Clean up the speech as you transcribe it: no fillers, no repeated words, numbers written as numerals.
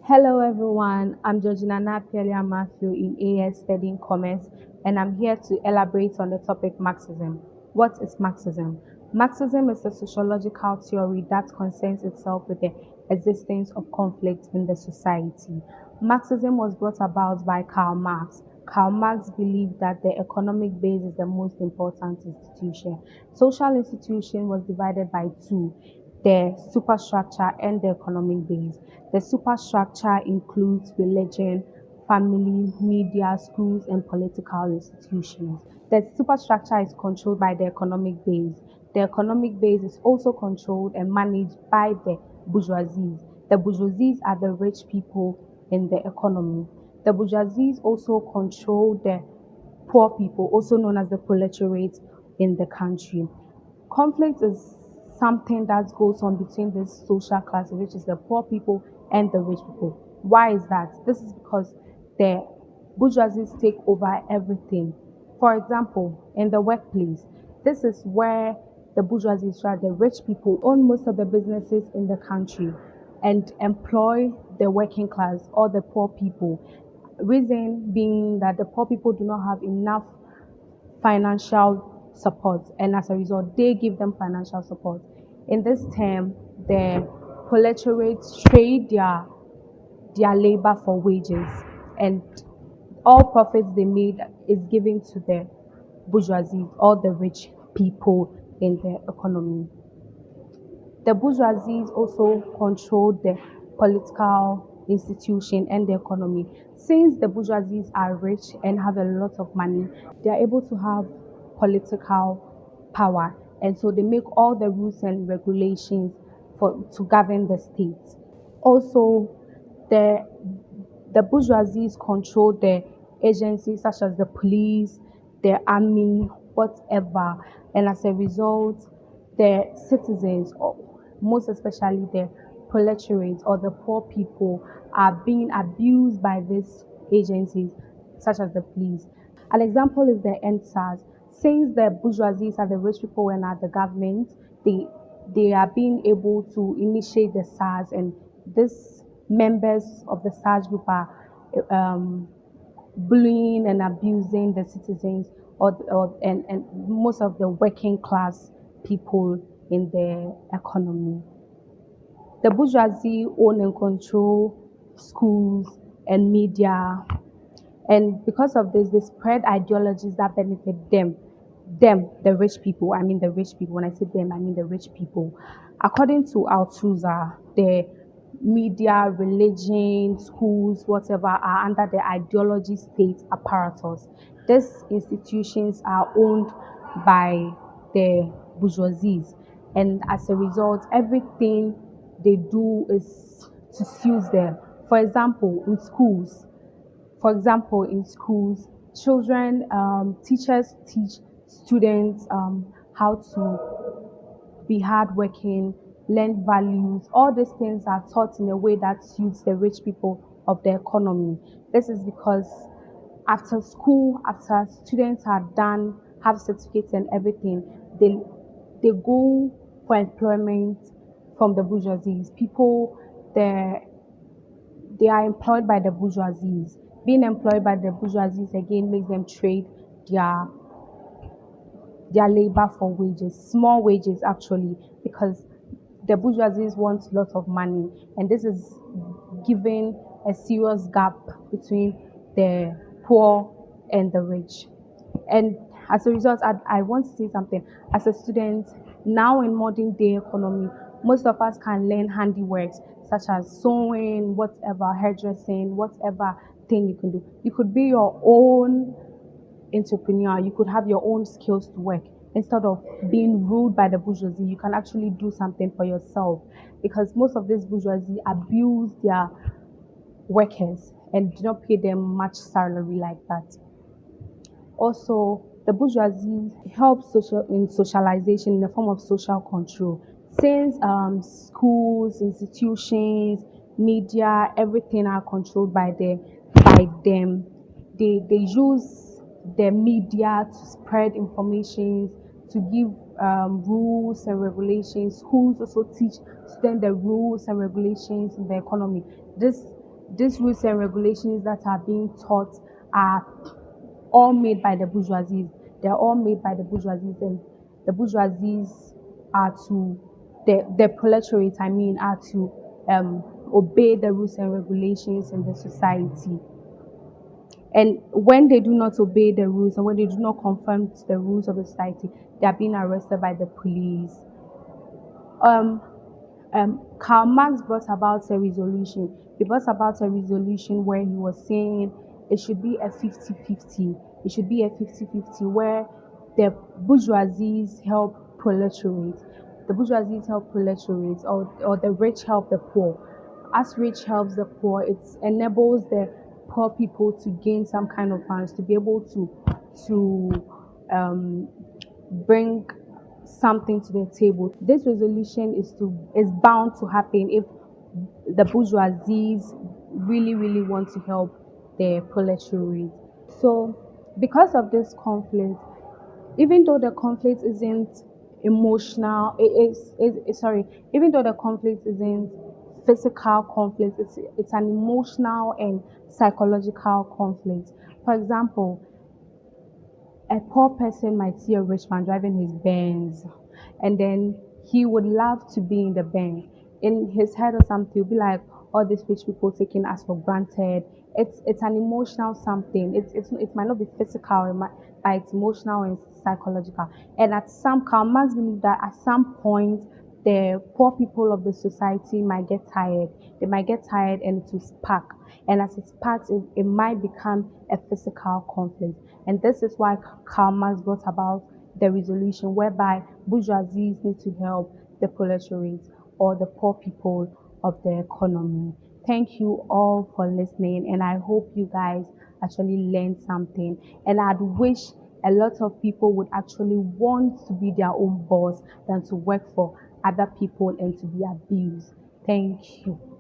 Hello everyone, I'm Georgina AMARFIO in AS studying commerce, and I'm here to elaborate on the topic Marxism. What is Marxism? Marxism is a sociological theory that concerns itself with the existence of conflict in the society. Marxism was brought about by Karl Marx. Karl Marx believed that the economic base is the most important institution. Social institution was divided by two: the superstructure and the economic base. The superstructure includes religion, family, media, schools, and political institutions. The superstructure is controlled by the economic base. The economic base is also controlled and managed by the bourgeoisie. The bourgeoisie are the rich people in the economy. The bourgeoisie also control the poor people, also known as the proletariat in the country. Conflict is something that goes on between this social class, which is the poor people and the rich people. Why is that? This is because the bourgeoisie take over everything. For example, in the workplace, this is where the bourgeoisie, the rich people, own most of the businesses in the country and employ the working class or the poor people. Reason being that the poor people do not have enough financial support, and as a result they give them financial support. In this term, the proletariat trade their labor for wages, and all profits they made is given to the bourgeoisie or the rich people in the economy. The bourgeoisie also control the political institution and the economy. Since the bourgeoisie are rich and have a lot of money, they are able to have political power, and so they make all the rules and regulations to govern the state. Also, the the bourgeoisie control the agencies such as the police, the army, whatever, and as a result, the citizens, or most especially the proletariat or the poor people, are being abused by these agencies such as the police. An example is the NSAS. Since the bourgeoisie are the rich people and are the government, they are being able to initiate the SARS, and these members of the SARS group are bullying and abusing the citizens, and most of the working class people in the economy. The bourgeoisie own and control schools and media, and because of this, they spread ideologies that benefit them, the rich people. I mean the rich people. When I say them, I mean the rich people. According to Althusser, the media, religion, schools, whatever, are under the ideology state apparatus. These institutions are owned by the bourgeoisie, and as a result, everything they do is to suit them. For example, in schools, children, teachers teach students how to be hardworking, learn values. All these things are taught in a way that suits the rich people of the economy. This is because after school, after students are done, have certificates and everything, they go for employment from the bourgeoisie. People, they are employed by the bourgeoisie. Being employed by the bourgeoisie again makes them trade their their labor for wages, small wages actually, because the bourgeoisie want lots of money, and this is giving a serious gap between the poor and the rich. And as a result, I want to say something. As a student, now in modern day economy, most of us can learn handiworks such as sewing, whatever, hairdressing, whatever thing you can do. You could be your own entrepreneur, you could have your own skills to work. Instead of being ruled by the bourgeoisie, you can actually do something for yourself, because most of this bourgeoisie abuse their workers and do not pay them much salary like that. Also, the bourgeoisie helps in socialization in the form of social control. Since schools, institutions, media, everything are controlled by them, they use the media to spread information, to give rules and regulations. Schools also teach students the rules and regulations in the economy. This these rules and regulations that are being taught are all made by the bourgeoisie. They're all made by the bourgeoisie, and the bourgeoisie are to the proletariat. I mean, are to obey the rules and regulations in the society. And when they do not obey the rules and when they do not conform to the rules of the society, they are being arrested by the police. Um, Karl Marx brought about a resolution. He brought about a resolution where he was saying it should be a 50-50. It should be a 50-50 where the bourgeoisie help proletariat. The bourgeoisie help proletariat, or the rich help the poor. As rich helps the poor, it enables the poor people to gain some kind of funds to be able to bring something to the table. This resolution is bound to happen if the bourgeoisie really want to help the proletariat. So because of this conflict, even though the conflict isn't emotional, even though the conflict isn't physical conflict, it's an emotional and psychological conflict. For example, a poor person might see a rich man driving his Benz, and then he would love to be in the Benz. In his head or something, he'll be like, all these rich people taking us for granted. It's an emotional something. It might not be physical, but it's emotional and psychological. And Karl Marx believed that at some point the poor people of the society might get tired. They might get tired and it will spark. And as it sparks, it might become a physical conflict. And this is why Karl Marx brought about the resolution whereby bourgeoisie need to help the proletariat or the poor people of the economy. Thank you all for listening, and I hope you guys actually learned something. And I'd wish a lot of people would actually want to be their own boss than to work for other people and to be abused. Thank you.